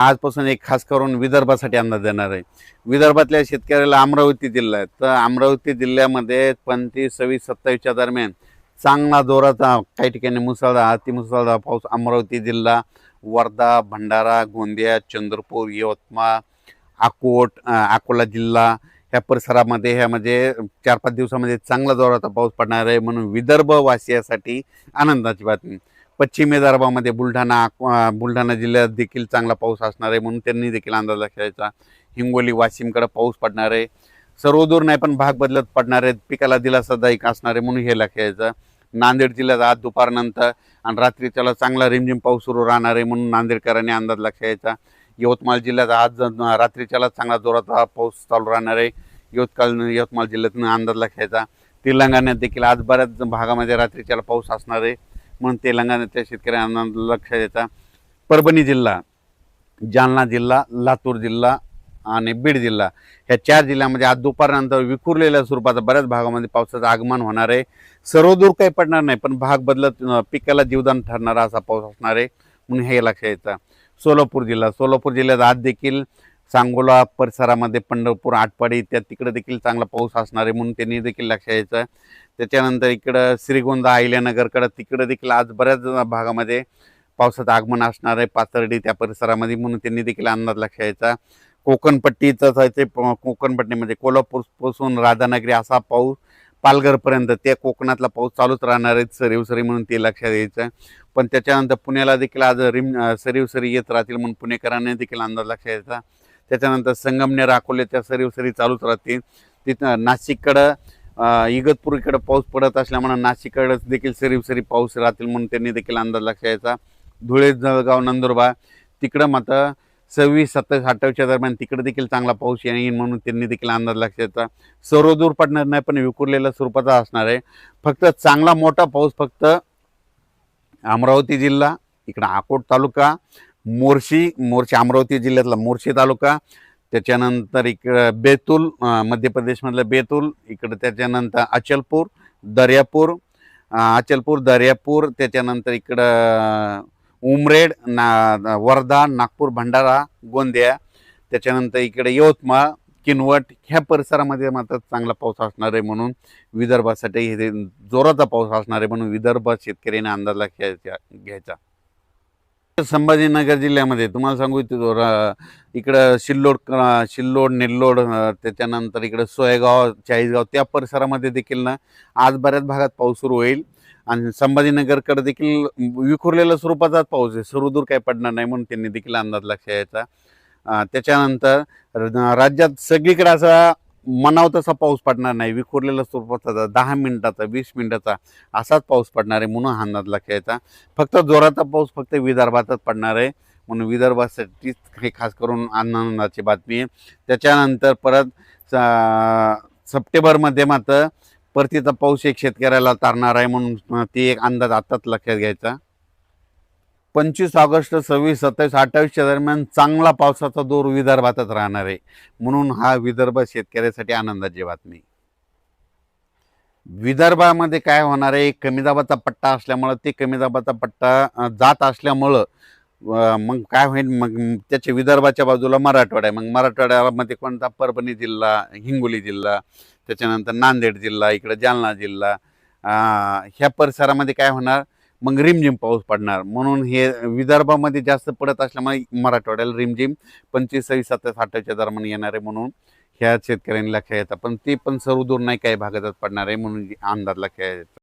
आजपासून एक खास करून विदर्भासाठी अंदाज देणार आहे। विदर्भातल्या शेतकऱ्याला अमरावती जिल्हा आहे, तर अमरावती जिल्ह्यामध्ये 25, 26, 27च्या दरम्यान चांगला जोराचा काही ठिकाणी मुसळधार अतिमुसळधार पाऊस अमरावती जिल्हा, वर्धा, भंडारा, गोंदिया, चंद्रपूर, यवतमाळ, अकोला जिल्हा ह्या परिसरामध्ये ह्या म्हणजे 4-5 दिवसामध्ये चांगला जोराचा पाऊस पडणार आहे, म्हणून विदर्भ वासियासाठी आनंदाची बातमी। पश्चिम विदर्भामध्ये बुलढाणा जिल्ह्यात देखील चांगला पाऊस असणार आहे, म्हणून त्यांनी देखील अंदाज लक्षायचा। हिंगोली, वाशिमकडे पाऊस पडणार आहे, सर्वदूर नाही पण भाग बदलत पडणार आहेत, पिकाला दिलासादायक असणार आहे म्हणून हे लक्षायचं। नांदेड जिल्ह्यात आज दुपारनंतर आणि रात्रीच्याला चांगला रिमझिम पाऊस सुरू राहणार आहे, म्हणून नांदेडकरांनी अंदाज लक्षायचा। यवतमाळ जिल्ह्यात आज रात्रीच्याला चांगला जोराचा पाऊस चालू राहणार आहे, यवतमाळ जिल्ह्यातून अंदाज लक्षायचा। तेलंगणात देखील आज बऱ्याच भागामध्ये रात्रीच्याला पाऊस असणार आहे, म्हणून तेलंगणाच्या शेतकऱ्यांना लक्ष द्यायचा। परभणी जिल्हा, जालना जिल्हा, लातूर जिल्हा आणि बीड जिल्हा ह्या 4 जिल्ह्यामध्ये आज दुपारनंतर विखुरलेल्या स्वरूपाचा बऱ्याच भागामध्ये पावसाचं आगमन होणार आहे। सर्वदूर काही पडणार नाही, पण भाग बदलत पिकाला जीवदान ठरणारा असा पाऊस असणार आहे, म्हणून हे लक्ष द्यायचं। सोलापूर जिल्ह्यात आज देखील सांगोला परिसरामध्ये पंढरपूर, आटपाडी त्या तिकडे देखील चांगला पाऊस असणार आहे, म्हणून त्यांनी देखील लक्ष द्यायचं। त्याच्यानंतर इकडं श्रीगोंदा, अहिल्यानगरकडे तिकडे देखील आज बऱ्याच भागामध्ये पावसाचं आगमन असणार आहे, पाथर्डी त्या परिसरामध्ये, म्हणून त्यांनी देखील अंदाज लक्ष द्यायचा। कोकणपट्टी म्हणजे कोल्हापूरपासून राधानगरी असा पाऊस पालघरपर्यंत त्या कोकणातला पाऊस चालूच राहणार आहे सरी म्हणून ते लक्षात द्यायचं। पण त्याच्यानंतर पुण्याला देखील आज सरी येत राहतील, म्हणून पुणेकरांनी देखील अंदाज लक्षात द्यायचा। त्याच्यानंतर संगमनेर, अकोल्याच्या सरी चालूच राहतील। तिथं नाशिककडं इगतपुरीकडे पाऊस पडत असल्यामुळे नाशिककडे देखील सरी पाऊस राहतील, म्हणून त्यांनी देखील अंदाज लक्ष द्यायचा। धुळे, जळगाव, नंदुरबार तिकडं मात्र 26, 27, 28च्या दरम्यान तिकडे देखील चांगला पाऊस येईल, म्हणून त्यांनी देखील अंदाज लक्ष द्यायचा। सर्वदूर पडणार नाही, पण विखुरलेल्या स्वरूपाचा असणार आहे। फक्त चांगला मोठा पाऊस फक्त अमरावती जिल्हा, इकडं अकोट तालुका, मोर्शी अमरावती जिल्ह्यातला मोर्शी तालुका, त्याच्यानंतर इकडं बेतूल, मध्य प्रदेशमधलं बेतूल, इकडं त्याच्यानंतर अचलपूर, दर्यापूर, त्याच्यानंतर इकडं उमरेड, वर्धा, नागपूर, भंडारा, गोंदिया, त्याच्यानंतर इकडे यवतमाळ, किनवट ह्या परिसरामध्ये मात्र चांगला पाऊस असणार आहे, म्हणून विदर्भासाठी हे जोराचा पाऊस असणार आहे, म्हणून विदर्भ शेतकऱ्यांनी अंदाज घ्यायचा। संभाजीनगर जिल्ह्यामध्ये तुम्हाला सांगू इच्छितो, इकडं सिल्लोड, नेल्लोड, त्याच्यानंतर इकडं सोयगाव, चाळीसगाव त्या परिसरामध्ये देखील ना आज बऱ्याच भागात पाऊस सुरू होईल, आणि संभाजीनगरकडे देखील विखुरलेल्या स्वरूपाचाच पाऊस आहे, सर्वदूर काही पडणार नाही, म्हणून त्यांनी देखील अंदाज लक्ष द्यायचा। त्याच्यानंतर राज्यात सगळीकडे असा म्हणावं तसा पाऊस पडणार नाही, विखुरलेल्या स्वरूपाचा 10 मिनिटाचा 20 मिनिटाचा असाच पाऊस पडणार आहे, म्हणून अंदाज लक्ष द्यायचा। फक्त जोराचा पाऊस फक्त विदर्भातच पडणार आहे, म्हणून विदर्भासाठी हे खास करून आनंदाची बातमी आहे। त्याच्यानंतर परत सप्टेंबरमध्ये मात्र परतीचा पाऊस एक शेतकऱ्याला तारणार आहे, म्हणून ती एक अंदाज आताच लक्षात घ्यायचा। 25 ऑगस्ट, 26, 27, 28च्या दरम्यान चांगला पावसाचा जोर विदर्भातच राहणार आहे, म्हणून हा विदर्भ शेतकऱ्यासाठी आनंदाची बातमी। विदर्भामध्ये काय होणार आहे, कमी दाबाचा पट्टा असल्यामुळं ते कमी दाबाचा पट्टा जात असल्यामुळं मग काय होईल, मग त्याच्या विदर्भाच्या बाजूला मराठवाडा आहे, मग मराठवाड्यामध्ये कोणता, परभणी जिल्हा, हिंगोली जिल्हा, त्याच्यानंतर नांदेड जिल्हा, इकडे जालना जिल्हा, ह्या परिसरामध्ये काय होणार, मग रिमझिम पाऊस पडणार, म्हणून हे विदर्भामध्ये जास्त पडत असल्यामुळे मराठवाड्याला रिमझिम 25, 26, 27, 28च्या दरम्यान येणार आहे, म्हणून ह्या शेतकऱ्यांनी लक्षात येतं। पण ते पण सर्वदूर नाही, काही भागातच पडणार आहे, म्हणून अंदाज लक्षात येतं।